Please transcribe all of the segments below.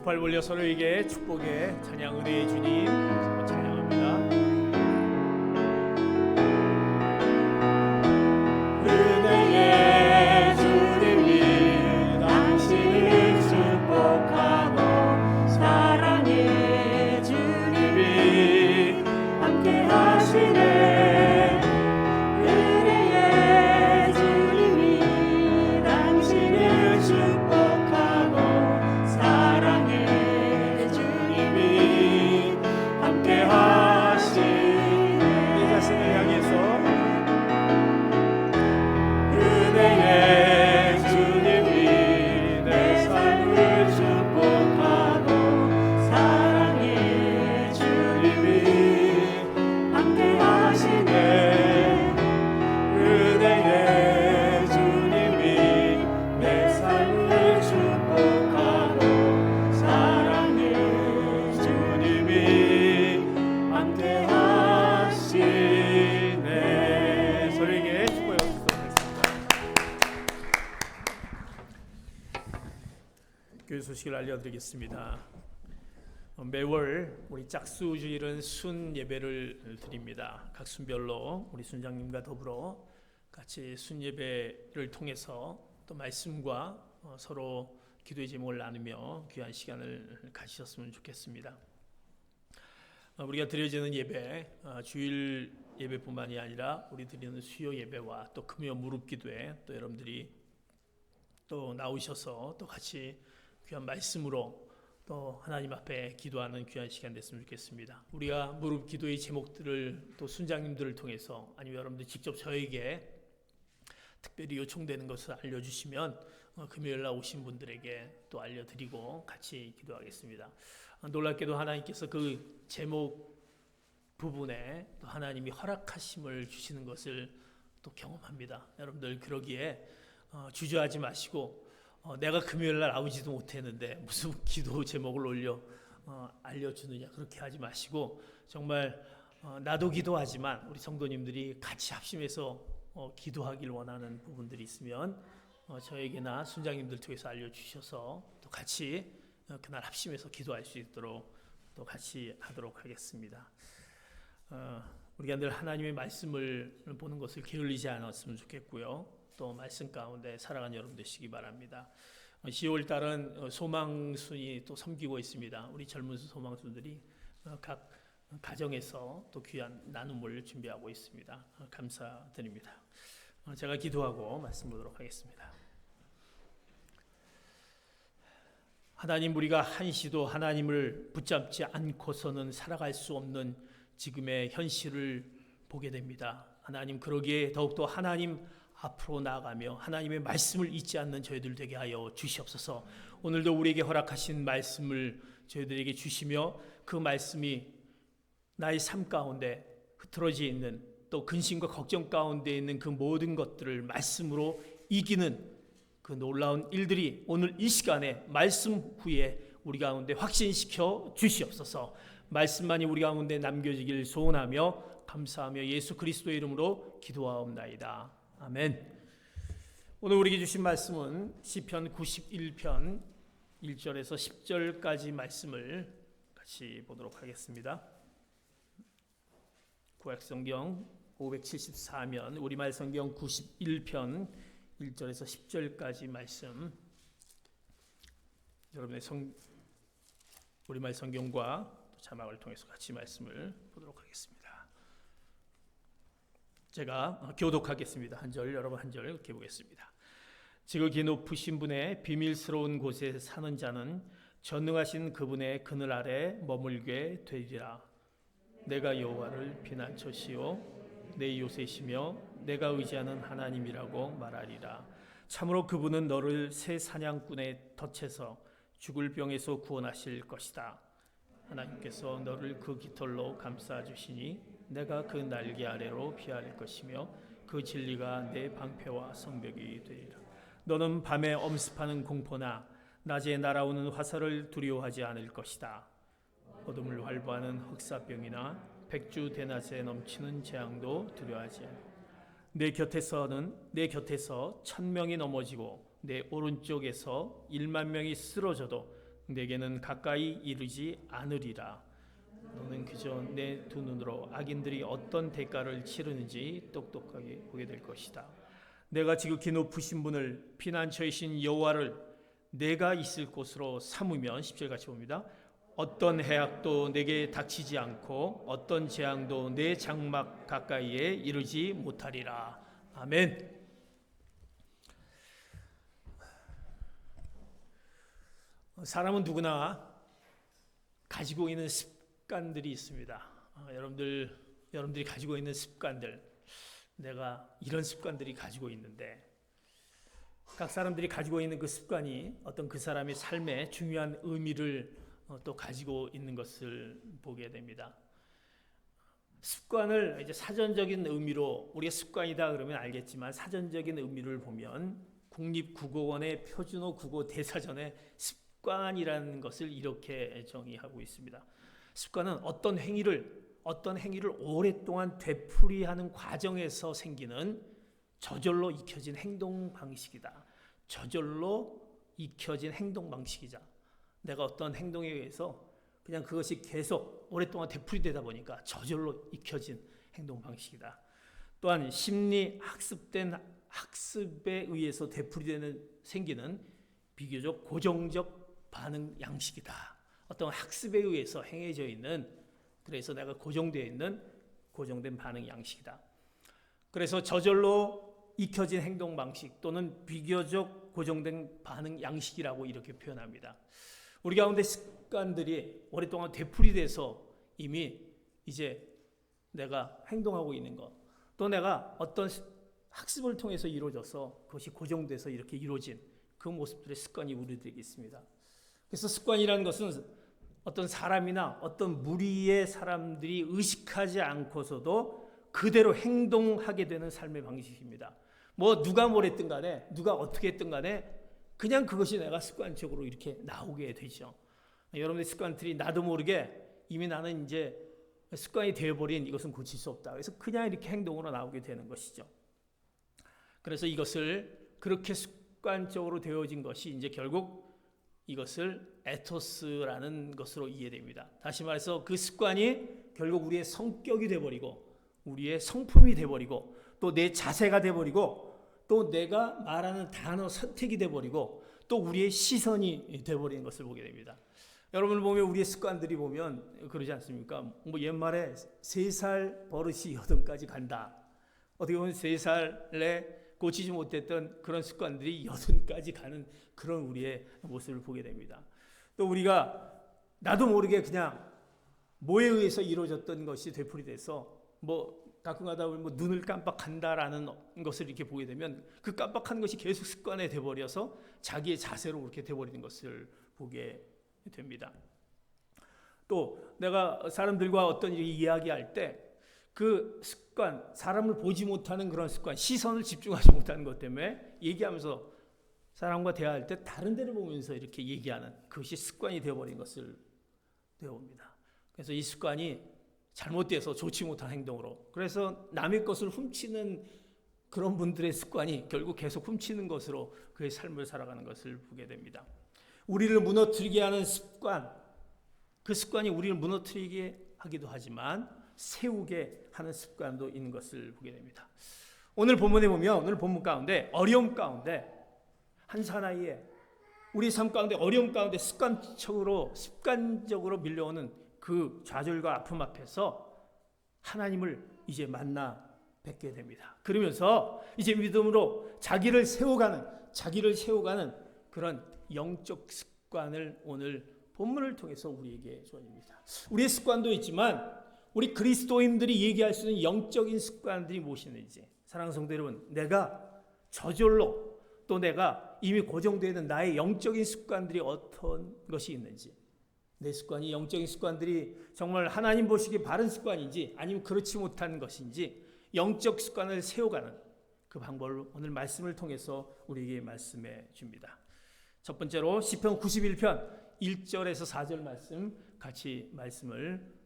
팔 벌려 서로에게 축복의 찬양 은혜의 주님 찬양합니다. 은혜의 주님이 당신을 축복하고 사랑의 주님이 함께 하시네. 은혜의 주님이 당신을 축복하고 사랑의 주님이 함께 하시네. 내 자신을 향해서 은혜의 주님이 내 삶을 축복하고 사랑의 주님이 함께 하시네. 은혜의 주님이 내 삶을 축복하고 사랑의 주님이 함께 하시네. 서로에게 축복의 박수 드리겠습니다. 교회 소식을 알려드리겠습니다. 매월 우리 짝수주일은 순 예배를 드립니다. 각 순별로 우리 순장님과 더불어 같이 순 예배를 통해서 또 말씀과 서로 기도의 제목을 나누며 귀한 시간을 가지셨으면 좋겠습니다. 우리가 드려지는 예배, 주일 예배뿐만이 아니라 우리 드리는 수요 예배와 또 금요 무릎 기도에 또 여러분들이 또 나오셔서 또 같이 귀한 말씀으로 또 하나님 앞에 기도하는 귀한 시간 됐으면 좋겠습니다. 우리가 무릎 기도의 제목들을 또 순장님들을 통해서 아니면 여러분들 직접 저에게 특별히 요청되는 것을 알려주시면 금요일날 오신 분들에게 또 알려드리고 같이 기도하겠습니다. 놀랍게도 하나님께서 그 제목 부분에 또 하나님이 허락하심을 주시는 것을 또 경험합니다. 여러분들 그러기에 주저하지 마시고 내가 금요일날 나오지도 못했는데 무슨 기도 제목을 올려 알려주느냐 그렇게 하지 마시고 정말 나도 기도하지만 우리 성도님들이 같이 합심해서 기도하길 원하는 부분들이 있으면 저에게나 순장님들 통해서 알려주셔서 또 같이 그날 합심해서 기도할 수 있도록 또 같이 하도록 하겠습니다. 우리가 늘 하나님의 말씀을 보는 것을 게을리지 않았으면 좋겠고요. 또 말씀 가운데 살아가는 여러분 되시기 바랍니다. 10월 달은 소망순이 또 섬기고 있습니다. 우리 젊은 소망순들이 각 가정에서 또 귀한 나눔을 준비하고 있습니다. 감사드립니다. 제가 기도하고 말씀 보도록 하겠습니다. 하나님, 우리가 한시도 하나님을 붙잡지 않고서는 살아갈 수 없는 지금의 현실을 보게 됩니다. 하나님, 그러기에 더욱더 하나님 앞으로 나아가며 하나님의 말씀을 잊지 않는 저희들 되게 하여 주시옵소서. 오늘도 우리에게 허락하신 말씀을 저희들에게 주시며 그 말씀이 나의 삶 가운데 흐트러져 있는 또 근심과 걱정 가운데 있는 그 모든 것들을 말씀으로 이기는 그 놀라운 일들이 오늘 이 시간에 말씀 후에 우리 가운데 확신시켜 주시옵소서. 말씀만이 우리 가운데 남겨지길 소원하며 감사하며 예수 그리스도의 이름으로 기도하옵나이다. 아멘. 오늘 우리에게 주신 말씀은 시편 91편 1절에서 10절까지 말씀을 같이 보도록 하겠습니다. 구약성경 574면 우리말 성경 91편 1절에서 10절까지 말씀, 여러분의 우리말 성경과 자막을 통해서 같이 말씀을 보도록 하겠습니다. 제가 교독하겠습니다. 한 절, 여러분 한 절 이렇게 보겠습니다. 지극히 높으신 분의 비밀스러운 곳에 사는 자는 전능하신 그분의 그늘 아래 머물게 되리라. 내가 여호와를 피난처시요 내 요새시며 내가 의지하는 하나님이라고 말하리라. 참으로 그분은 너를 새 사냥꾼의 덫에서 죽을 병에서 구원하실 것이다. 하나님께서 너를 그 깃털로 감싸주시니 내가 그 날개 아래로 피할 것이며 그 진리가 내 방패와 성벽이 되리라. 너는 밤에 엄습하는 공포나 낮에 날아오는 화살을 두려워하지 않을 것이다. 어둠을 활보하는 흑사병이나 백주 대낮에 넘치는 재앙도 두려워하지 않아. 내 곁에서 1000명이 넘어지고 내 오른쪽에서 1만 명이 쓰러져도 내게는 가까이 이르지 않으리라. 너는 그저 내 두 눈으로 악인들이 어떤 대가를 치르는지 똑똑하게 보게 될 것이다. 내가 지극히 높으신 분을 피난처이신 여호와를 내가 있을 곳으로 삼으면 10절 같이 봅니다. 어떤 해악도 내게 닥치지 않고 어떤 재앙도 내 장막 가까이에 이르지 못하리라. 아멘. 사람은 누구나 가지고 있는 습관들이 있습니다. 여러분들이 가지고 있는 습관들, 내가 이런 습관들이 가지고 있는데, 각 사람들이 가지고 있는 그 습관이 어떤 그 사람의 삶에 중요한 의미를 또 가지고 있는 것을 보게 됩니다. 습관을 이제 사전적인 의미로 우리가 습관이다 그러면 알겠지만, 사전적인 의미를 보면 국립국어원의 표준어 국어 대사전에 습관이라는 것을 이렇게 정의하고 있습니다. 습관은 어떤 행위를 오랫동안 되풀이하는 과정에서 생기는 저절로 익혀진 행동 방식이다. 저절로 익혀진 행동 방식이자, 내가 어떤 행동에 의해서 그냥 그것이 계속 오랫동안 되풀이되다 보니까 저절로 익혀진 행동 방식이다. 또한 심리 학습된 학습에 의해서 생기는 비교적 고정적 반응 양식이다. 어떤 학습에 의해서 행해져 있는, 그래서 내가 고정되어 있는 고정된 반응 양식이다. 그래서 저절로 익혀진 행동 방식 또는 비교적 고정된 반응 양식이라고 이렇게 표현합니다. 우리 가운데 습관들이 오랫동안 되풀이돼서 이미 이제 내가 행동하고 있는 것, 또 내가 어떤 학습을 통해서 이루어져서 그것이 고정돼서 이렇게 이루어진 그 모습들의 습관이 우리들에게 있습니다. 그래서 습관이라는 것은 어떤 사람이나 어떤 무리의 사람들이 의식하지 않고서도 그대로 행동하게 되는 삶의 방식입니다. 뭐 누가 뭐랬든 간에, 누가 어떻게 했든 간에 그냥 그것이 내가 습관적으로 이렇게 나오게 되죠. 여러분의 습관들이 나도 모르게 이미 나는 이제 습관이 되어버린, 이것은 고칠 수 없다. 그래서 그냥 이렇게 행동으로 나오게 되는 것이죠. 그래서 이것을 그렇게 습관적으로 되어진 것이 이제 결국 이것을 에토스라는 것으로 이해됩니다. 다시 말해서 그 습관이 결국 우리의 성격이 되어버리고 우리의 성품이 되어버리고 또 내 자세가 되어버리고 또 내가 말하는 단어 선택이 되어버리고 또 우리의 시선이 되어버리는 것을 보게 됩니다. 여러분을 보면 우리의 습관들이 보면 그러지 않습니까? 뭐 옛말에 3살 버릇이 8까지 간다. 어떻게 보면 3살에 고치지 못했던 그런 습관들이 80까지 가는 그런 우리의 모습을 보게 됩니다. 또 우리가 나도 모르게 그냥 뭐에 의해서 이루어졌던 것이 되풀이돼서 뭐 가끔가다 뭐 눈을 깜빡한다라는 것을 이렇게 보게 되면 그 깜빡하는 것이 계속 습관에 돼버려서 자기의 자세로 그렇게 돼버리는 것을 보게 됩니다. 또 내가 사람들과 어떤 일을 이야기할 때 그 습관, 사람을 보지 못하는 그런 습관, 시선을 집중하지 못하는 것 때문에 얘기하면서 사람과 대화할 때 다른 데를 보면서 이렇게 얘기하는 그것이 습관이 되어버린 것을 배웁니다. 그래서 이 습관이 잘못돼서 좋지 못한 행동으로, 그래서 남의 것을 훔치는 그런 분들의 습관이 결국 계속 훔치는 것으로 그의 삶을 살아가는 것을 보게 됩니다. 우리를 무너뜨리게 하는 습관, 그 습관이 우리를 무너뜨리게 하기도 하지만 세우게 하는 습관도 있는 것을 보게 됩니다. 오늘 본문에 보면, 오늘 본문 가운데 어려움 가운데 한 사나이에 우리 삶 가운데 어려움 가운데 습관적으로 밀려오는 그 좌절과 아픔 앞에서 하나님을 이제 만나 뵙게 됩니다. 그러면서 이제 믿음으로 자기를 세워가는 그런 영적 습관을 오늘 본문을 통해서 우리에게 주어집니다. 우리의 습관도 있지만 우리 그리스도인들이 얘기할 수 있는 영적인 습관들이 무엇인지, 사랑하는 성도 여러분, 내가 저절로 또 내가 이미 고정되어 있는 나의 영적인 습관들이 어떤 것이 있는지, 내 습관이, 영적인 습관들이 정말 하나님 보시기에 바른 습관인지 아니면 그렇지 못한 것인지 영적 습관을 세워가는 그 방법을 오늘 말씀을 통해서 우리에게 말씀해 줍니다. 첫 번째로 시편 91편 1절에서 4절 말씀 같이 말씀을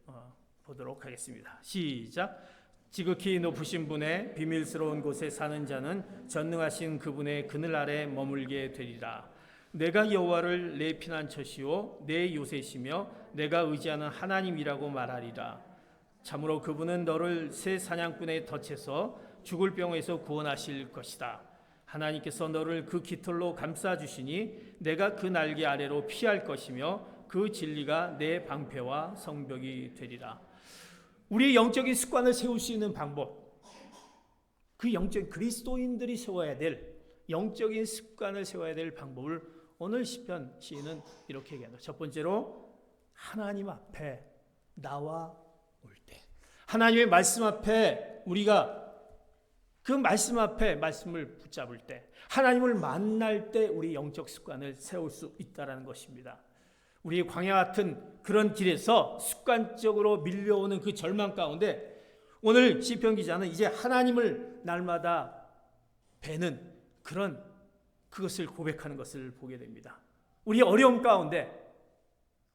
보도록 하겠습니다. 시작. 지극히 높으신 분의 비밀스러운 곳에 사는 자는 전능하신 그분의 그늘 아래 머물게 되리라. 내가 여호와를 내 피난처시요 내 요새시며 내가 의지하는 하나님이라고 말하리라. 참으로 그분은 너를 새 사냥꾼의 덫에서 죽을 병에서 구원하실 것이다. 하나님께서 너를 그 깃털로 감싸주시니 내가 그 날개 아래로 피할 것이며 그 진리가 내 방패와 성벽이 되리라. 우리의 영적인 습관을 세울 수 있는 방법, 그 영적인 그리스도인들이 세워야 될 영적인 습관을 세워야 될 방법을 오늘 시편 시인은 이렇게 얘기한다. 첫 번째로 하나님 앞에 나와 올 때, 하나님의 말씀 앞에 우리가 그 말씀 앞에 말씀을 붙잡을 때, 하나님을 만날 때 우리 영적 습관을 세울 수 있다는 것입니다. 우리의 광야 같은 그런 길에서 습관적으로 밀려오는 그 절망 가운데 오늘 시편 기자는 이제 하나님을 날마다 뵈는 그런 그것을 고백하는 것을 보게 됩니다. 우리의 어려움 가운데,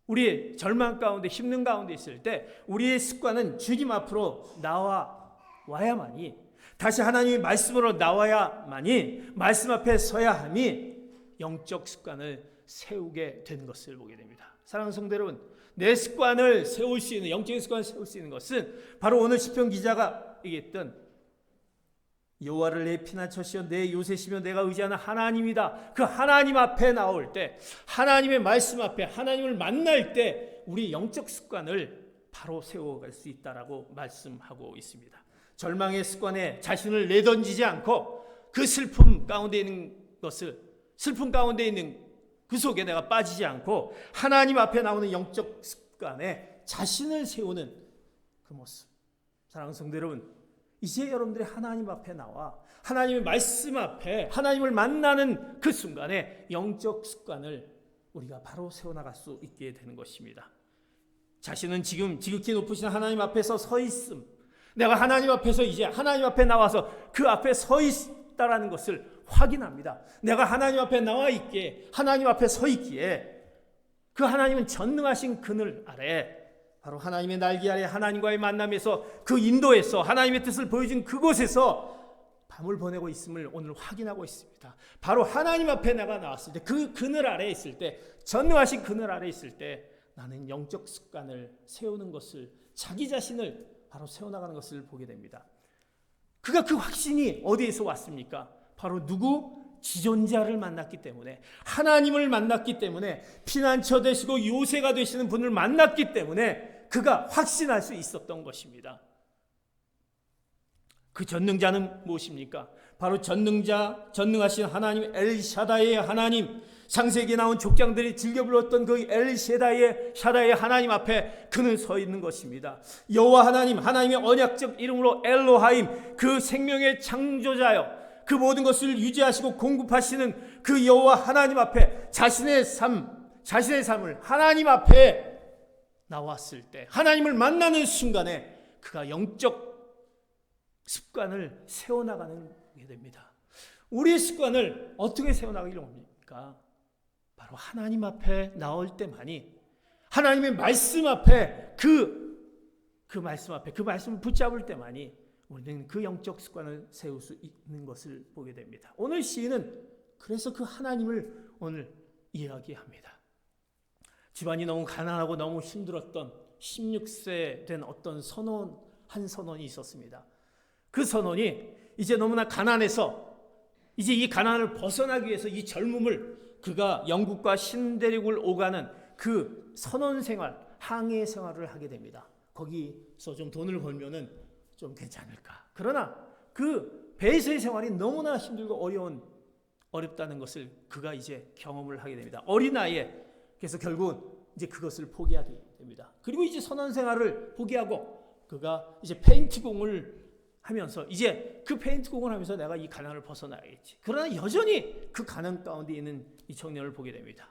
우리의 절망 가운데, 힘든 가운데 있을 때 우리의 습관은 주님 앞으로 나와야만이, 다시 하나님의 말씀으로 나와야만이, 말씀 앞에 서야 함이 영적 습관을 세우게 되는 것을 보게 됩니다. 사랑하는 성도 여러분, 내 습관을 세울 수 있는, 영적인 습관을 세울 수 있는 것은 바로 오늘 시편 기자가 얘기했던 여호와를 내 피난처시여 내 요새시며 내가 의지하는 하나님이다. 그 하나님 앞에 나올 때, 하나님의 말씀 앞에, 하나님을 만날 때 우리 영적 습관을 바로 세워갈 수 있다라고 말씀하고 있습니다. 절망의 습관에 자신을 내던지지 않고 그 슬픔 가운데 있는 것을, 슬픔 가운데 있는 그 속에 내가 빠지지 않고 하나님 앞에 나오는 영적 습관에 자신을 세우는 그 모습. 사랑하는 성도 여러분, 이제 여러분들이 하나님 앞에 나와 하나님의 말씀 앞에 하나님을 만나는 그 순간에 영적 습관을 우리가 바로 세워나갈 수 있게 되는 것입니다. 자신은 지금 지극히 높으신 하나님 앞에서 서 있음, 내가 하나님 앞에서 이제 하나님 앞에 나와서 그 앞에 서 있다라는 것을 확인합니다. 내가 하나님 앞에 나와 있기에, 하나님 앞에 서 있기에 그 하나님은 전능하신 그늘 아래, 바로 하나님의 날개 아래 하나님과의 만남에서, 그 인도에서 하나님의 뜻을 보여준 그곳에서 밤을 보내고 있음을 오늘 확인하고 있습니다. 바로 하나님 앞에 내가 나왔을 때, 그 그늘 아래에 있을 때, 전능하신 그늘 아래에 있을 때 나는 영적 습관을 세우는 것을, 자기 자신을 바로 세워나가는 것을 보게 됩니다. 그가 그 확신이 어디에서 왔습니까? 바로 누구? 지존자를 만났기 때문에, 하나님을 만났기 때문에, 피난처 되시고 요새가 되시는 분을 만났기 때문에 그가 확신할 수 있었던 것입니다. 그 전능자는 무엇입니까? 바로 전능자, 전능하신 하나님, 엘샤다이의 하나님, 창세기에 나온 족장들이 즐겨 불렀던 그 엘샤다이의 하나님 앞에 그는 서 있는 것입니다. 여호와 하나님, 하나님의 언약적 이름으로 엘로하임, 그 생명의 창조자여, 그 모든 것을 유지하시고 공급하시는 그 여호와 하나님 앞에 자신의 삶을 하나님 앞에 나왔을 때, 하나님을 만나는 순간에 그가 영적 습관을 세워나가는 게 됩니다. 우리의 습관을 어떻게 세워나가기로 합니까? 바로 하나님 앞에 나올 때만이, 하나님의 말씀 앞에 그 말씀 앞에 그 말씀을 붙잡을 때만이 우리는 그 영적 습관을 세울 수 있는 것을 보게 됩니다. 오늘 시인은 그래서 그 하나님을 오늘 이야기합니다. 집안이 너무 가난하고 너무 힘들었던 16세 된 어떤 한 선원이 있었습니다. 그 선원이 이제 너무나 가난해서 이제 이 가난을 벗어나기 위해서 이 젊음을, 그가 영국과 신대륙을 오가는 그 선원 생활, 항해 생활을 하게 됩니다. 거기서 좀 돈을 벌면은 좀 괜찮을까. 그러나 그 배에서의 생활이 너무나 힘들고 어렵다는 것을 그가 이제 경험을 하게 됩니다. 어린 나이에. 그래서 결국은 이제 그것을 포기하게 됩니다. 그리고 이제 선원 생활을 포기하고 그가 이제 페인트 공을 하면서, 이제 그 페인트 공을 하면서 내가 이 가난을 벗어나야겠지. 그러나 여전히 그 가난 가운데 있는 이 청년을 보게 됩니다.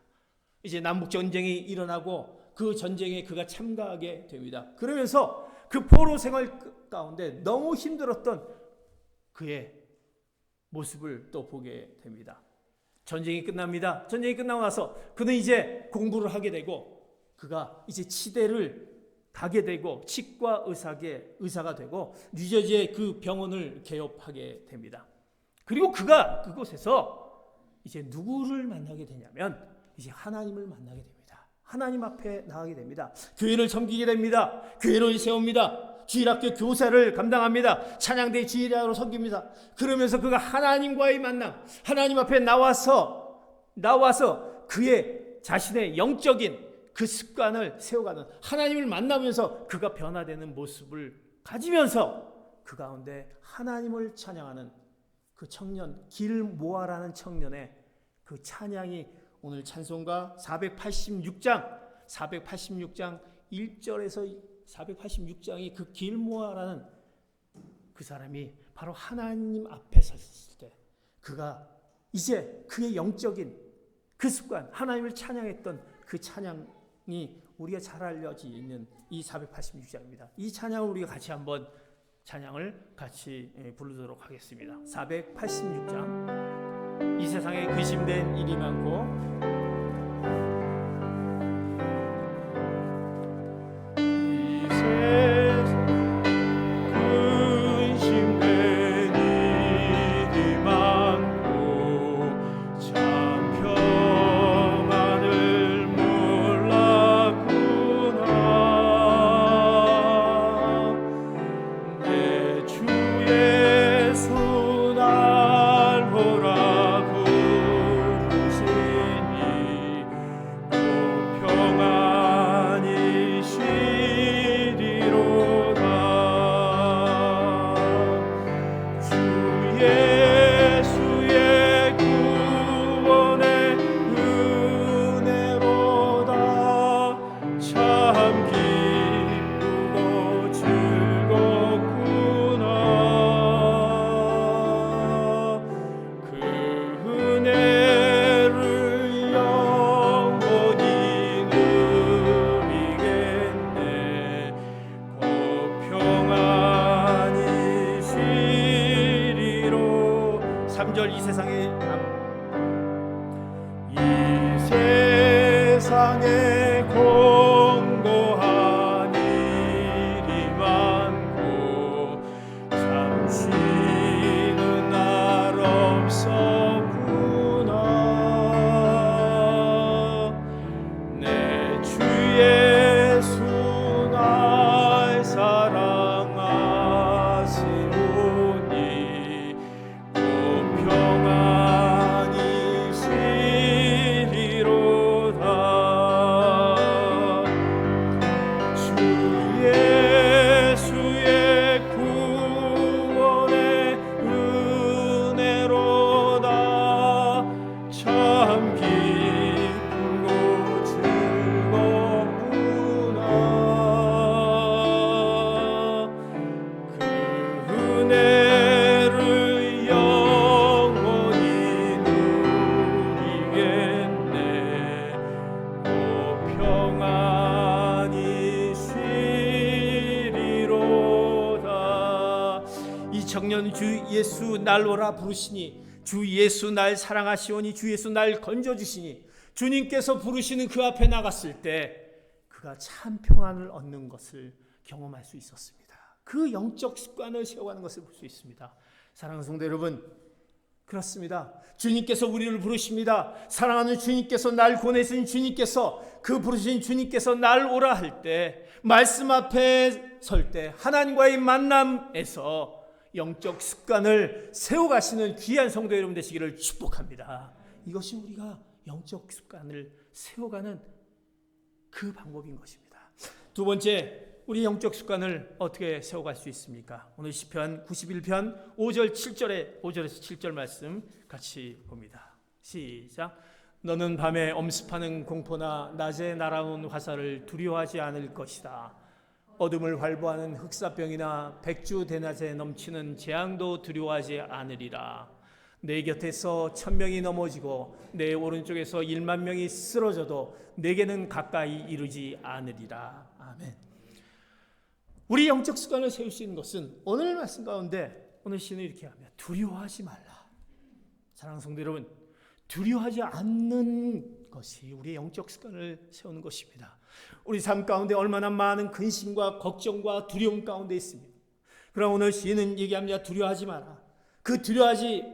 이제 남북 전쟁이 일어나고 그 전쟁에 그가 참가하게 됩니다. 그러면서 그 포로 생활 가운데 너무 힘들었던 그의 모습을 또 보게 됩니다. 전쟁이 끝납니다. 전쟁이 끝나고 나서 그는 이제 공부를 하게 되고, 그가 이제 치대를 가게 되고, 치과 의사가 되고, 뉴저지의 그 병원을 개업하게 됩니다. 그리고 그가 그곳에서 이제 누구를 만나게 되냐면 이제 하나님을 만나게 됩니다. 하나님 앞에 나가게 됩니다. 교회를 섬기게 됩니다. 교회를 세웁니다. 주일학교 교사를 감당합니다. 찬양대 주일학으로 섬깁니다. 그러면서 그가 하나님과의 만남, 하나님 앞에 나와서 그의 자신의 영적인 그 습관을 세워가는, 하나님을 만나면서 그가 변화되는 모습을 가지면서 그 가운데 하나님을 찬양하는 그 청년, 길모아라는 청년의 그 찬양이 오늘 찬송가 486장 1절에서 486장이 그 길모아라는 그 사람이 바로 하나님 앞에 섰을 때 그가 이제 그의 영적인 그 습관, 하나님을 찬양했던 그 찬양이 우리가 잘 알려져 있는 이 486장입니다. 이 찬양을 우리가 같이 한번 찬양을 같이 부르도록 하겠습니다. 486장. 이 세상에 근심된 일이 많고 세상에 공고한 일이 많고 잠시는 날 없었구나. 내 주 예수 날 사랑하시오니 곧 평안히 청년 주 예수 날 오라 부르시니 주 예수 날 사랑하시오니 주 예수 날 건져주시니 주님께서 부르시는 그 앞에 나갔을 때 그가 참 평안을 얻는 것을 경험할 수 있었습니다. 그 영적 습관을 세워가는 것을 볼 수 있습니다. 사랑하는 성도 여러분, 그렇습니다. 주님께서 우리를 부르십니다. 사랑하는 주님께서 날 보내신 주님께서, 그 부르신 주님께서 날 오라 할 때, 말씀 앞에 설 때 하나님과의 만남에서 영적 습관을 세워가시는 귀한 성도 여러분 되시기를 축복합니다. 이것이 우리가 영적 습관을 세워가는 그 방법인 것입니다. 두 번째, 우리 영적 습관을 어떻게 세워갈 수 있습니까? 오늘 시편 91편 5절에서 7절 말씀 같이 봅니다. 시작. 너는 밤에 엄습하는 공포나 낮에 날아오는 화살을 두려워하지 않을 것이다. 어둠을 활보하는 흑사병이나 백주 대낮에 넘치는 재앙도 두려워하지 않으리라. 내 곁에서 1000명이 넘어지고 내 오른쪽에서 1만 명이 쓰러져도 내게는 가까이 이르지 않으리라. 아멘. 우리 영적 습관을 세울 수 있는 것은 오늘 말씀 가운데 오늘 시는 이렇게 하면 두려워하지 말라. 사랑하는 성도 여러분, 두려워하지 않는 것이 우리의 영적 습관을 세우는 것입니다. 우리 삶 가운데 얼마나 많은 근심과 걱정과 두려움 가운데 있습니다. 그러나 오늘 시인은 얘기합니다. 두려워하지 마라. 그 두려워하지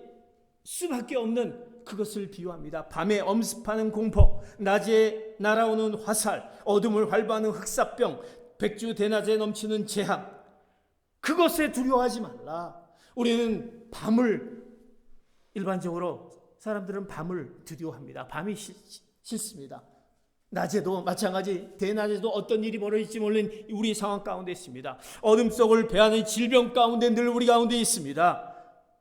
수밖에 없는 그것을 비유합니다. 밤에 엄습하는 공포, 낮에 날아오는 화살, 어둠을 활보하는 흑사병, 백주 대낮에 넘치는 재앙, 그것에 두려워하지 말라. 우리는 밤을, 일반적으로 사람들은 밤을 두려워합니다. 밤이 싫습니다. 낮에도 마찬가지, 대낮에도 어떤 일이 벌어질지 모르는 우리 상황 가운데 있습니다. 어둠 속을 배하는 질병 가운데 늘 우리 가운데 있습니다.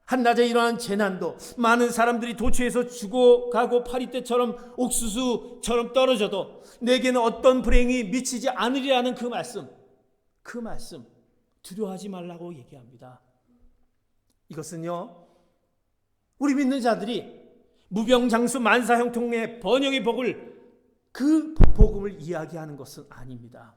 한낮에 일어난 재난도, 많은 사람들이 도처에서 죽어가고 파리떼처럼 옥수수처럼 떨어져도 내게는 어떤 불행이 미치지 않으리라는 그 말씀 두려워하지 말라고 얘기합니다. 이것은요, 우리 믿는 자들이 무병장수 만사형통의 번영의 복을, 그 복음을 이야기하는 것은 아닙니다.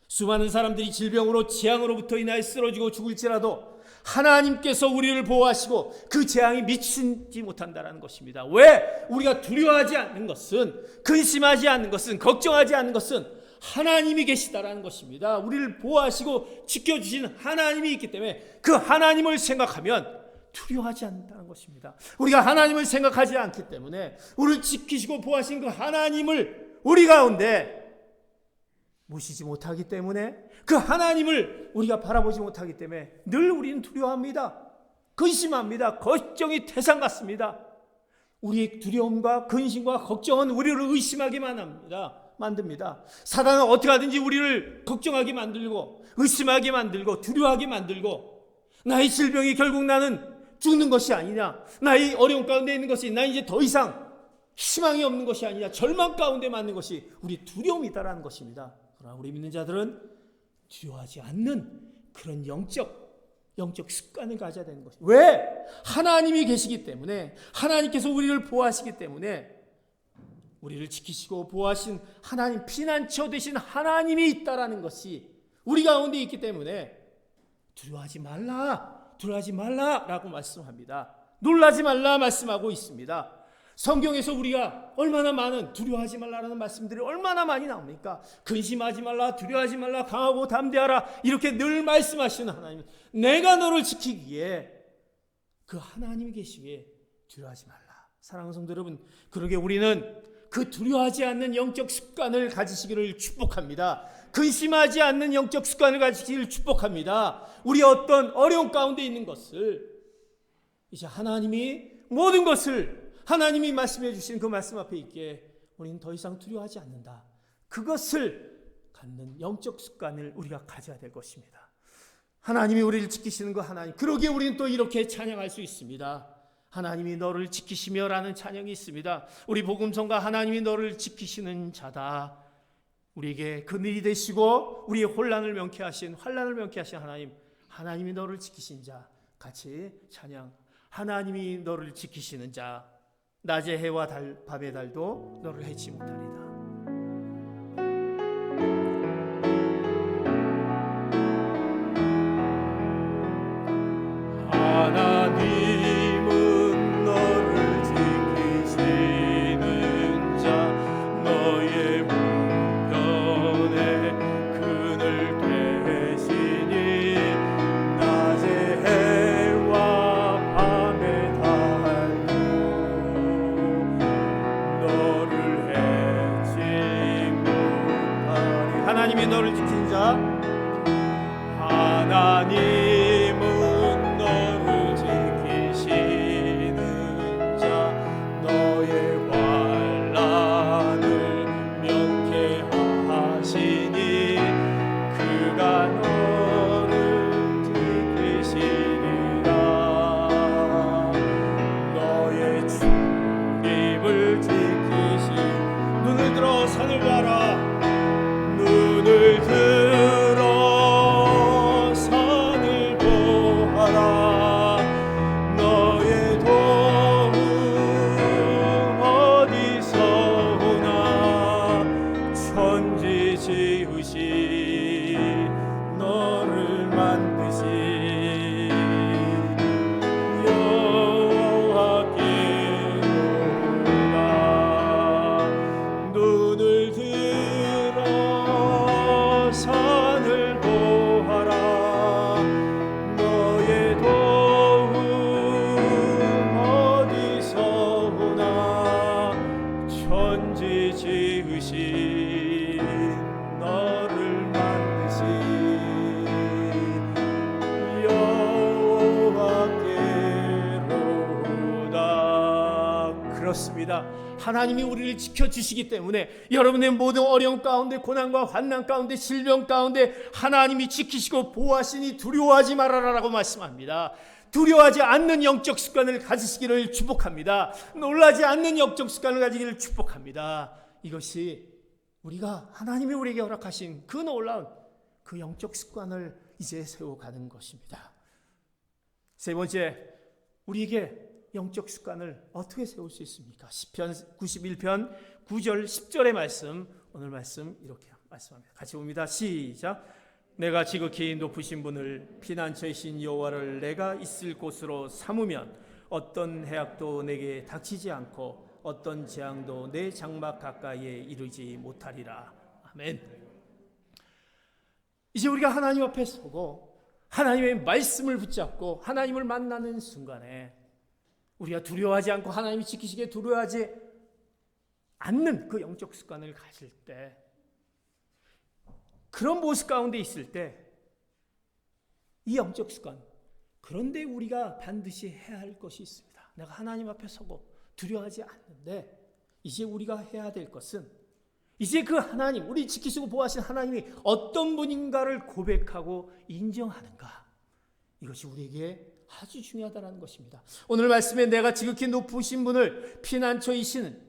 수많은 사람들이 질병으로 재앙으로부터 인하여 쓰러지고 죽을지라도 하나님께서 우리를 보호하시고 그 재앙이 미치지 못한다는 것입니다. 왜? 우리가 두려워하지 않는 것은, 근심하지 않는 것은, 걱정하지 않는 것은 하나님이 계시다라는 것입니다. 우리를 보호하시고 지켜주신 하나님이 있기 때문에 그 하나님을 생각하면 두려워하지 않는다는 것입니다. 우리가 하나님을 생각하지 않기 때문에, 우리를 지키시고 보호하신 그 하나님을 우리 가운데 모시지 못하기 때문에, 그 하나님을 우리가 바라보지 못하기 때문에 늘 우리는 두려워합니다. 근심합니다. 걱정이 태산 같습니다. 우리의 두려움과 근심과 걱정은 우리를 의심하게만 만듭니다. 사단은 어떻게 하든지 우리를 걱정하게 만들고, 의심하게 만들고, 두려워하게 만들고, 나의 질병이 결국 나는 죽는 것이 아니냐, 나의 어려움 가운데 있는 것이 나 이제 더 이상 희망이 없는 것이 아니냐, 절망 가운데 맞는 것이 우리 두려움이다라는 것입니다. 그러나 우리 믿는 자들은 두려워하지 않는 그런 영적 습관을 가져야 되는 것입니다. 왜? 하나님이 계시기 때문에, 하나님께서 우리를 보호하시기 때문에, 우리를 지키시고 보호하신 하나님, 피난처 되신 하나님이 있다라는 것이 우리 가운데 있기 때문에 두려워하지 말라라고 말씀합니다. 놀라지 말라 말씀하고 있습니다. 성경에서 우리가 얼마나 많은 두려워하지 말라라는 말씀들이 얼마나 많이 나옵니까? 근심하지 말라, 두려워하지 말라, 강하고 담대하라, 이렇게 늘 말씀하시는 하나님, 내가 너를 지키기에 그 하나님이 계시기에 두려워하지 말라. 사랑하는 성도 여러분, 그러게 우리는 그 두려워하지 않는 영적 습관을 가지시기를 축복합니다. 근심하지 않는 영적 습관을 가지시기를 축복합니다. 우리 어떤 어려움 가운데 있는 것을 이제 하나님이 모든 것을 하나님이 말씀해 주신 그 말씀 앞에 있기에 우리는 더 이상 두려워하지 않는다. 그것을 갖는 영적 습관을 우리가 가져야 될 것입니다. 하나님이 우리를 지키시는 그 하나님, 그러기에 우리는 또 이렇게 찬양할 수 있습니다. 하나님이 너를 지키시며 라는 찬양이 있습니다. 우리 복음성가 하나님이 너를 지키시는 자다. 우리에게 그늘이 되시고 우리의 환난을 명쾌하신 하나님, 하나님이 너를 지키신 자, 같이 찬양. 하나님이 너를 지키시는 자, 낮의 해와 밤의 달도 너를 해치 못하리다. 하나님은 너를 지키시는 자, 너의 우편에 그늘 되시니 낮의 해와 밤의 달도 너를 해치 못하리. 하나님이 너를 지킨 자, 하나님은 너를 지키시는 자, 너의 환난을 명쾌하시니 그가 너를 지키시리라. 너의 출입을 지키시. 눈을 들어 산을 봐라. 눈을 들어 산을 보아라. 너의 도움 어디서 오나. 천지 지으신 너를 만드신 여호와께로다. 눈을 들어 산을 보아라. 너의 도움 어디서 오나. 하나님이 우리를 지켜주시기 때문에 여러분의 모든 어려움 가운데, 고난과 환난 가운데, 질병 가운데 하나님이 지키시고 보호하시니 두려워하지 말아라라고 말씀합니다. 두려워하지 않는 영적 습관을 가지시기를 축복합니다. 놀라지 않는 영적 습관을 가지기를 축복합니다. 이것이 우리가 하나님이 우리에게 허락하신 그 놀라운 그 영적 습관을 이제 세워가는 것입니다. 세 번째, 우리에게 영적 습관을 어떻게 세울 수 있습니까? 시편 91편 9절 10절의 말씀, 오늘 말씀 이렇게 말씀합니다. 같이 봅니다. 시작. 내가 지극히 높으신 분을, 피난처이신 여호와를 내가 있을 곳으로 삼으면 어떤 해악도 내게 닥치지 않고 어떤 재앙도 내 장막 가까이에 이르지 못하리라. 아멘. 이제 우리가 하나님 앞에 서고 하나님의 말씀을 붙잡고 하나님을 만나는 순간에 우리가 두려워하지 않고 하나님이 지키시기에 두려워하지 않는 그 영적 습관을 가질 때, 그런 모습 가운데 있을 때 이 영적 습관, 그런데 우리가 반드시 해야 할 것이 있습니다. 내가 하나님 앞에 서고 두려워하지 않는데 이제 우리가 해야 될 것은 이제 그 하나님, 우리 지키시고 보호하신 하나님이 어떤 분인가를 고백하고 인정하는가, 이것이 우리에게 아주 중요하다는 것입니다. 오늘 말씀에 내가 지극히 높으신 분을, 피난처이시는,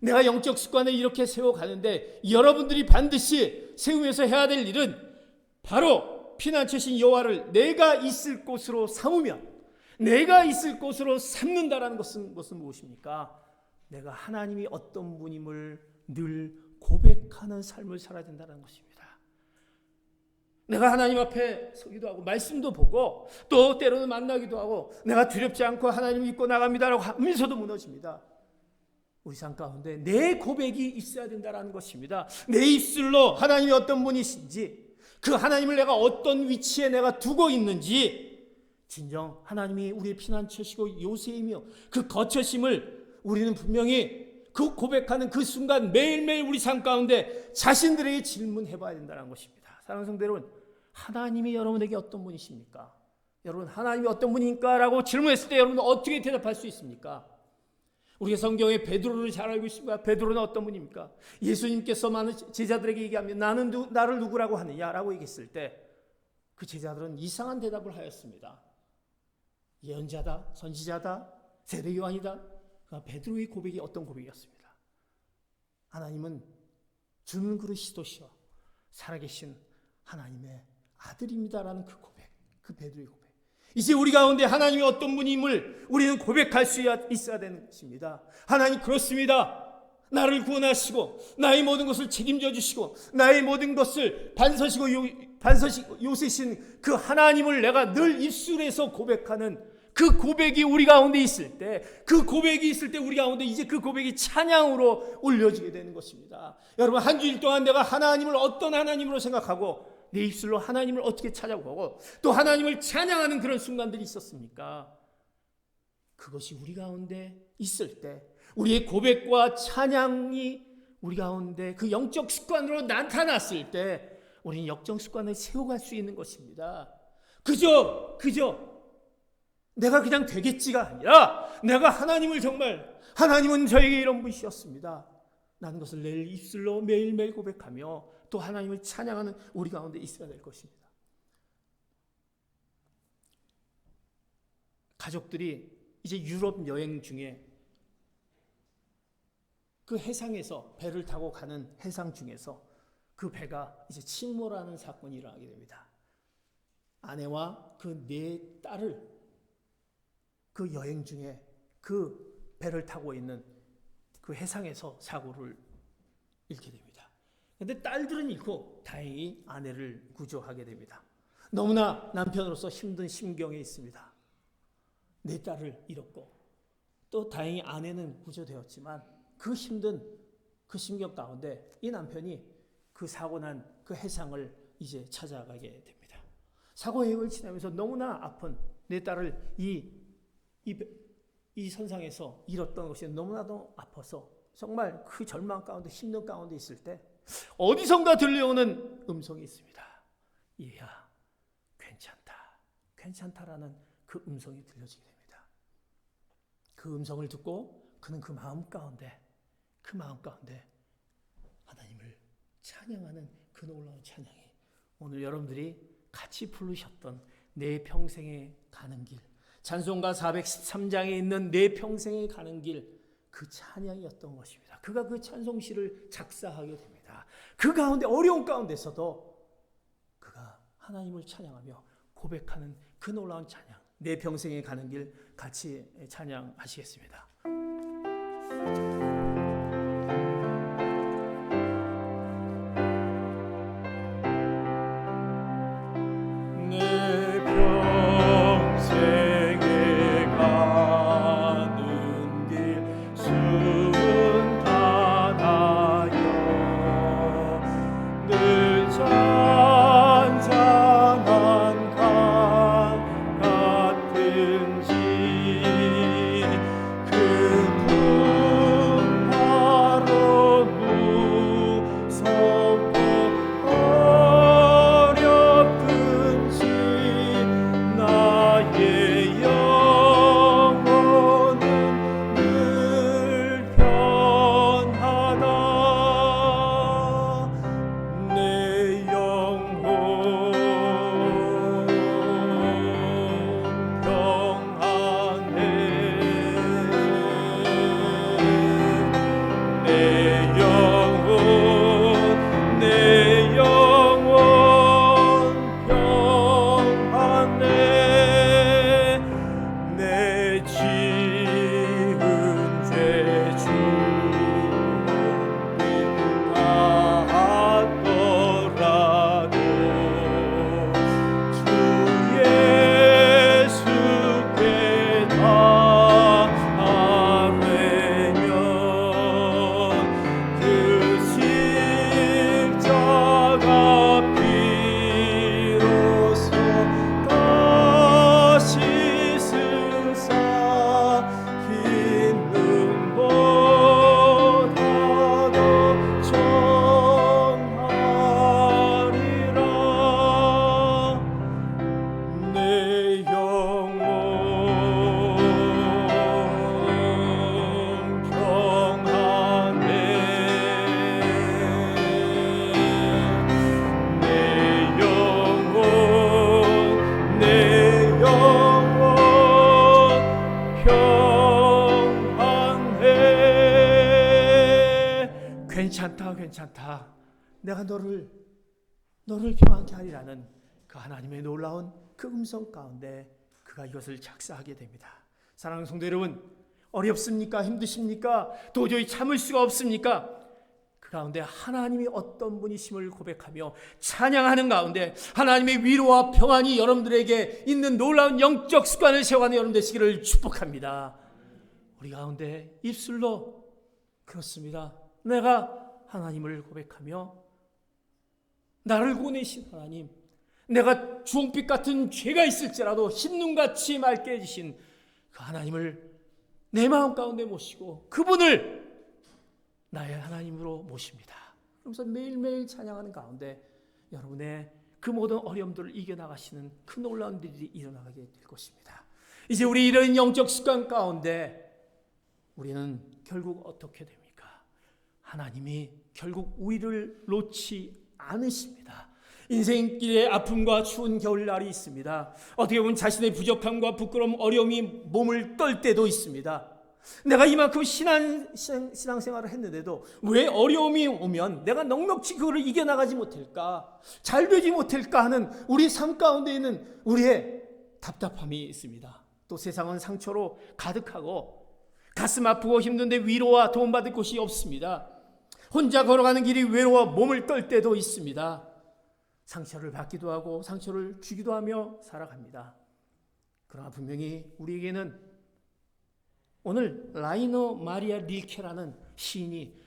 내가 영적 습관을 이렇게 세워가는데 여러분들이 반드시 세우면서 해야 될 일은 바로 피난처신 여호와를 내가 있을 곳으로 삼으면, 내가 있을 곳으로 삼는다라는 것은 무엇입니까? 내가 하나님이 어떤 분임을 늘 고백하는 삶을 살아야 된다는 것입니다. 내가 하나님 앞에 서기도 하고 말씀도 보고 또 때로는 만나기도 하고 내가 두렵지 않고 하나님 믿고 나갑니다라고 하면서도 무너집니다. 우리 삶 가운데 내 고백이 있어야 된다는 것입니다. 내 입술로 하나님이 어떤 분이신지, 그 하나님을 내가 어떤 위치에 내가 두고 있는지, 진정 하나님이 우리의 피난처시고 요새이며 그 거처심을 우리는 분명히 그 고백하는 그 순간 매일매일 우리 삶 가운데 자신들에게 질문해 봐야 된다는 것입니다. 사랑하는 성도 여러분, 하나님이 여러분에게 어떤 분이십니까? 여러분, 하나님이 어떤 분입니까? 라고 질문했을 때 여러분은 어떻게 대답할 수 있습니까? 우리가 성경에 베드로를 잘 알고 있습니다. 베드로는 어떤 분입니까? 예수님께서 많은 제자들에게 얘기하면 나를 누구라고 하느냐라고 얘기했을 때 그 제자들은 이상한 대답을 하였습니다. 예언자다, 선지자다, 세례 요한이다. 베드로의 고백이 어떤 고백이었습니다. 하나님은 주는 그리스도시요 살아계신 하나님의 아들입니다라는 그 고백, 그 베드로의 고백. 이제 우리 가운데 하나님이 어떤 분임을 우리는 고백할 수 있어야 되는 것입니다. 하나님 그렇습니다. 나를 구원하시고 나의 모든 것을 책임져 주시고 나의 모든 것을 반서시고 요새신 그 하나님을 내가 늘 입술에서 고백하는 그 고백이 우리 가운데 있을 때, 그 고백이 있을 때 우리 가운데 이제 그 고백이 찬양으로 올려지게 되는 것입니다. 여러분, 한 주일 동안 내가 하나님을 어떤 하나님으로 생각하고 내 입술로 하나님을 어떻게 찾아보고 또 하나님을 찬양하는 그런 순간들이 있었습니까? 그것이 우리 가운데 있을 때, 우리의 고백과 찬양이 우리 가운데 그 영적 습관으로 나타났을 때 우리는 영적 습관을 세워갈 수 있는 것입니다. 그저 내가 그냥 되겠지가 아니라 내가 하나님을 정말, 하나님은 저에게 이런 분이셨습니다 라는 것을 내 입술로 매일매일 고백하며 또 하나님을 찬양하는 우리 가운데 있어야 될 것입니다. 가족들이 이제 유럽 여행 중에 그 해상에서 배를 타고 가는 해상 중에서 그 배가 이제 침몰하는 사건이 일어나게 됩니다. 아내와 그 네 딸을 그 여행 중에 그 배를 타고 있는 그 해상에서 사고를 잃게 됩니다. 그런데 딸들은 잃고 다행히 아내를 구조하게 됩니다. 너무나 남편으로서 힘든 심경에 있습니다. 내 딸을 잃었고 또 다행히 아내는 구조되었지만 그 힘든 그 심경 가운데 이 남편이 그 사고 난 그 해상을 이제 찾아가게 됩니다. 사고 여행을 지나면서 너무나 아픈 내 딸을 이 선상에서 잃었던 것이 너무나도 아파서 정말 그 절망 가운데 힘든 가운데 있을 때 어디선가 들려오는 음성이 있습니다. 얘야, 괜찮다라는 그 음성이 들려지게 됩니다. 그 음성을 듣고 그는 그 마음 가운데 하나님을 찬양하는 그 놀라운 찬양이 오늘 여러분들이 같이 부르셨던 내 평생에 가는 길, 찬송가 413장에 있는 내 평생에 가는 길, 그 찬양이었던 것입니다. 그가 그 찬송시를 작사하게 됩니다. 그 가운데 어려운 가운데서도 그가 하나님을 찬양하며 고백하는 그 놀라운 찬양, 내 평생에 가는 길 같이 찬양하시겠습니다. 내 평생에 가는 길 순탄하여 늘 잔잔한 강 같은지 그 풍파로 무섭고 어렵든지 나의 영혼은 늘 편하다. 내 영혼 평안해. 내 영혼 평안해. 내 지은 죄 주님 닿았더라도 주 예수께 닿으면 그 십자가 비로소 다시 승사 흰 눈보다 더 정하리라. 내 영혼 평안해. 내 영혼 평안해. 괜찮다. 내가 너를 평안케 하리라는 그 하나님의 놀라운 그 음성 가운데 그가 이것을 작사하게 됩니다. 사랑하는 성도 여러분, 어렵습니까? 힘드십니까? 도저히 참을 수가 없습니까? 그 가운데 하나님이 어떤 분이심을 고백하며 찬양하는 가운데 하나님의 위로와 평안이 여러분들에게 있는 놀라운 영적 습관을 세워가는 여러분 되시기를 축복합니다. 우리 가운데 입술로 그렇습니다. 내가 하나님을 고백하며 나를 구원하신 하나님, 내가 주홍빛 같은 죄가 있을지라도 흰눈같이 맑게 해주신 그 하나님을 내 마음 가운데 모시고 그분을 나의 하나님으로 모십니다. 그러면서 매일매일 찬양하는 가운데 여러분의 그 모든 어려움들을 이겨나가시는 그 놀라운 일이 일어나게 될 것입니다. 이제 우리 이런 영적 습관 가운데 우리는 결국 어떻게 됩니까? 하나님이 결국 우리를 놓지 않으십니다. 인생길에 아픔과 추운 겨울날이 있습니다. 어떻게 보면 자신의 부족함과 부끄러움, 어려움이 몸을 떨 때도 있습니다. 내가 이만큼 신앙생활을 했는데도 왜 어려움이 오면 내가 넉넉히 그거를 이겨나가지 못할까, 잘 되지 못할까 하는 우리 삶 가운데 있는 우리의 답답함이 있습니다. 또 세상은 상처로 가득하고 가슴 아프고 힘든데 위로와 도움받을 곳이 없습니다. 혼자 걸어가는 길이 외로워 몸을 떨 때도 있습니다. 상처를 받기도 하고 상처를 주기도 하며 살아갑니다. 그러나 분명히 우리에게는 오늘 라이너 마리아 릴케라는 시인이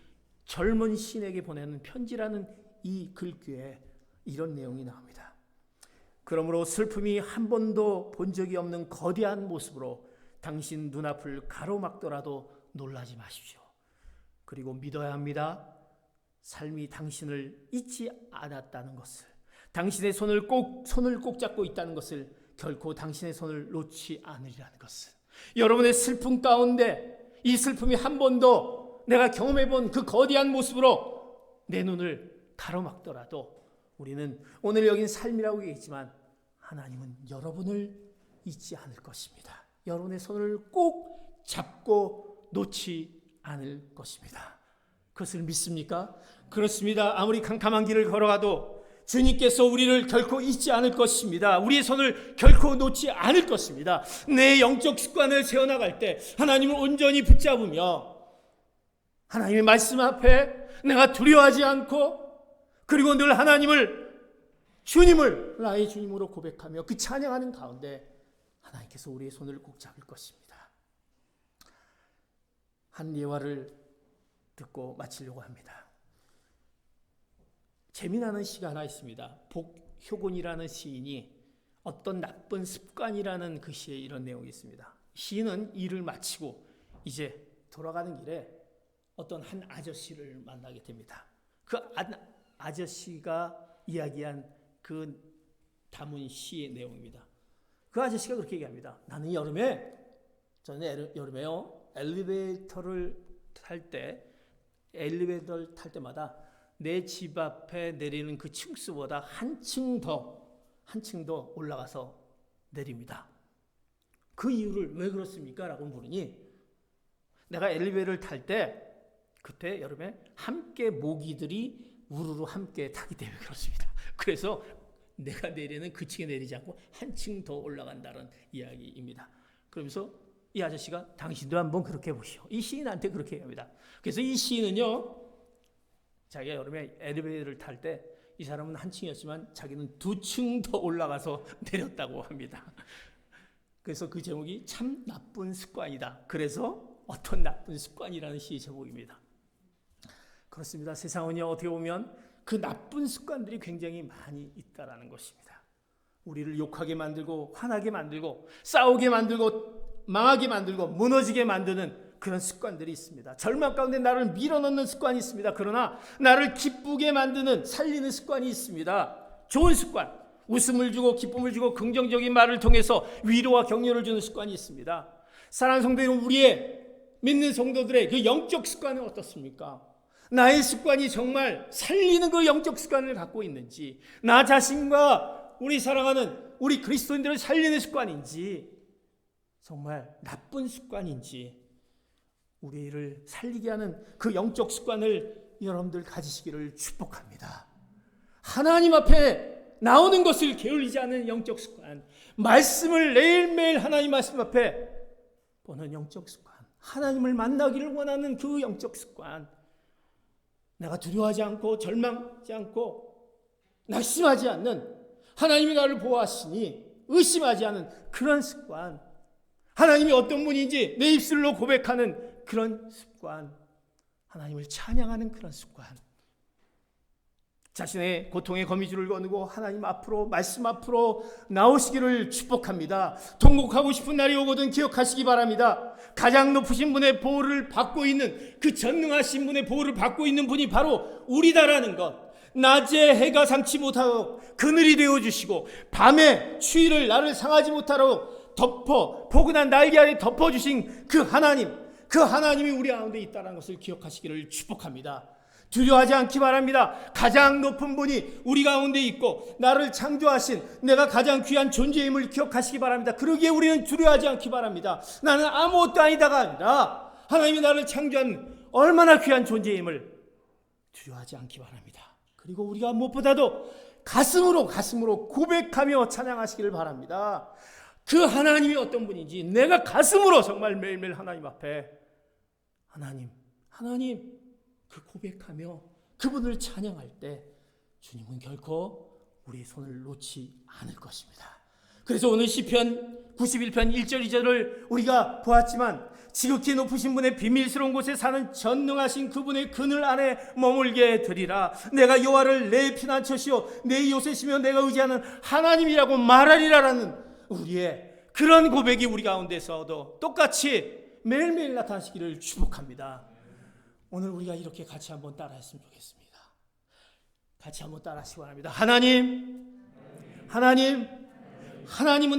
젊은 시인에게 보내는 편지라는 이 글귀에 이런 내용이 나옵니다. 그러므로 슬픔이 한 번도 본 적이 없는 거대한 모습으로 당신 눈앞을 가로막더라도 놀라지 마십시오. 그리고 믿어야 합니다. 삶이 당신을 잊지 않았다는 것을, 당신의 손을 꼭 잡고 있다는 것을, 결코 당신의 손을 놓지 않으리라는 것을. 여러분의 슬픔 가운데, 이 슬픔이 한 번도 내가 경험해본 그 거대한 모습으로 내 눈을 가로막더라도 우리는 오늘 여긴 삶이라고 얘기했지만 하나님은 여러분을 잊지 않을 것입니다. 여러분의 손을 꼭 잡고 놓지 않을 것입니다. 그것을 믿습니까? 그렇습니다. 아무리 캄캄한 길을 걸어가도 주님께서 우리를 결코 잊지 않을 것입니다. 우리의 손을 결코 놓지 않을 것입니다. 내 영적 습관을 세워나갈 때 하나님을 온전히 붙잡으며 하나님의 말씀 앞에 내가 두려워하지 않고 그리고 늘 주님을 나의 주님으로 고백하며 그 찬양하는 가운데 하나님께서 우리의 손을 꼭 잡을 것입니다. 한 예화를 듣고 마치려고 합니다. 재미나는 시가 하나 있습니다. 복효곤이라는 시인이 어떤 나쁜 습관이라는 그 시에 이런 내용이 있습니다. 시인은 일을 마치고 이제 돌아가는 길에 어떤 한 아저씨를 만나게 됩니다. 그 아저씨가 이야기한 그 담은 시의 내용입니다. 그 아저씨가 그렇게 얘기합니다. 저는 여름에요 엘리베이터를 탈 때마다 내 집 앞에 내리는 그 층수보다 한층 더 올라가서 내립니다. 그 이유를 왜 그렇습니까? 라고 물으니 내가 엘리베이터를 탈 때 그때 여름에 함께 모기들이 우르르 함께 타기 때문에 그렇습니다. 그래서 내가 내리는 그 층에 내리지 않고 한층 더 올라간다는 이야기입니다. 그러면서 이 아저씨가 당신도 한번 그렇게 해보시오. 이 시인한테 그렇게 얘기합니다. 그래서 이 시인은요, 자기가 여름에 엘리베이터를 탈 때 이 사람은 한 층이었지만 자기는 2층 더 올라가서 내렸다고 합니다. 그래서 그 제목이 참 나쁜 습관이다. 그래서 어떤 나쁜 습관이라는 시의 제목입니다. 그렇습니다. 세상은요, 어떻게 보면 그 나쁜 습관들이 굉장히 많이 있다라는 것입니다. 우리를 욕하게 만들고 화나게 만들고 싸우게 만들고 망하게 만들고 무너지게 만드는 그런 습관들이 있습니다. 절망 가운데 나를 밀어넣는 습관이 있습니다. 그러나 나를 기쁘게 만드는 살리는 습관이 있습니다. 좋은 습관, 웃음을 주고 기쁨을 주고 긍정적인 말을 통해서 위로와 격려를 주는 습관이 있습니다. 사랑하는 성도들은 우리의 믿는 성도들의 그 영적 습관은 어떻습니까? 나의 습관이 정말 살리는 그 영적 습관을 갖고 있는지, 나 자신과 우리 사랑하는 우리 그리스도인들을 살리는 습관인지, 정말 나쁜 습관인지, 우리를 살리게 하는 그 영적 습관을 여러분들 가지시기를 축복합니다. 하나님 앞에 나오는 것을 게을리지 않는 영적 습관, 말씀을 매일매일 하나님 말씀 앞에 보는 영적 습관, 하나님을 만나기를 원하는 그 영적 습관, 내가 두려워하지 않고 절망하지 않고 낙심하지 않는, 하나님이 나를 보호하시니 의심하지 않은 그런 습관, 하나님이 어떤 분인지 내 입술로 고백하는 그런 습관, 하나님을 찬양하는 그런 습관, 자신의 고통의 거미줄을 거두고 하나님 앞으로, 말씀 앞으로 나오시기를 축복합니다. 통곡하고 싶은 날이 오거든 기억하시기 바랍니다. 가장 높으신 분의 보호를 받고 있는, 그 전능하신 분의 보호를 받고 있는 분이 바로 우리다라는 것, 낮에 해가 삼지 못하고 그늘이 되어주시고 밤에 추위를 나를 상하지 못하도록 포근한 날개 아래 덮어주신 그 하나님, 그 하나님이 우리 가운데 있다는 것을 기억하시기를 축복합니다. 두려워하지 않기 바랍니다. 가장 높은 분이 우리 가운데 있고 나를 창조하신 내가 가장 귀한 존재임을 기억하시기 바랍니다. 그러기에 우리는 두려워하지 않기 바랍니다. 나는 아무것도 아니다가 아니라 하나님이 나를 창조한 얼마나 귀한 존재임을 두려워하지 않기 바랍니다. 그리고 우리가 무엇보다도 가슴으로 고백하며 찬양하시기를 바랍니다. 그 하나님이 어떤 분인지 내가 가슴으로 정말 매일매일 하나님 앞에 하나님 그 고백하며 그분을 찬양할 때 주님은 결코 우리의 손을 놓지 않을 것입니다. 그래서 오늘 시편 91편 1절 2절을 우리가 보았지만, 지극히 높으신 분의 비밀스러운 곳에 사는 전능하신 그분의 그늘 안에 머물게 되리라. 내가 여호와를 내 피난처시요 내 요새시며 내가 의지하는 하나님이라고 말하리라라는 우리의 그런 고백이 우리 가운데서도 똑같이 매일매일 나타나시기를 축복합니다. 오늘 우리가 이렇게 같이 한번 따라했으면 좋겠습니다. 같이 한번 따라하시기 바랍니다. 하나님은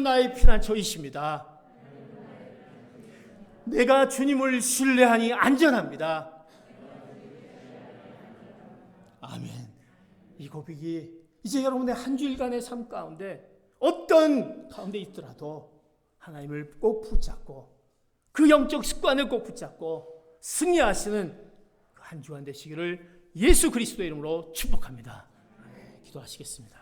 나의 피난처이십니다. 내가 주님을 신뢰하니 안전합니다. 아멘. 이 고백이 이제 여러분의 한 주일간의 삶 가운데 어떤 가운데 있더라도 하나님을 꼭 붙잡고 그 영적 습관을 꼭 붙잡고 승리하시는 한 주간 되시기를 예수 그리스도의 이름으로 축복합니다. 기도하시겠습니다.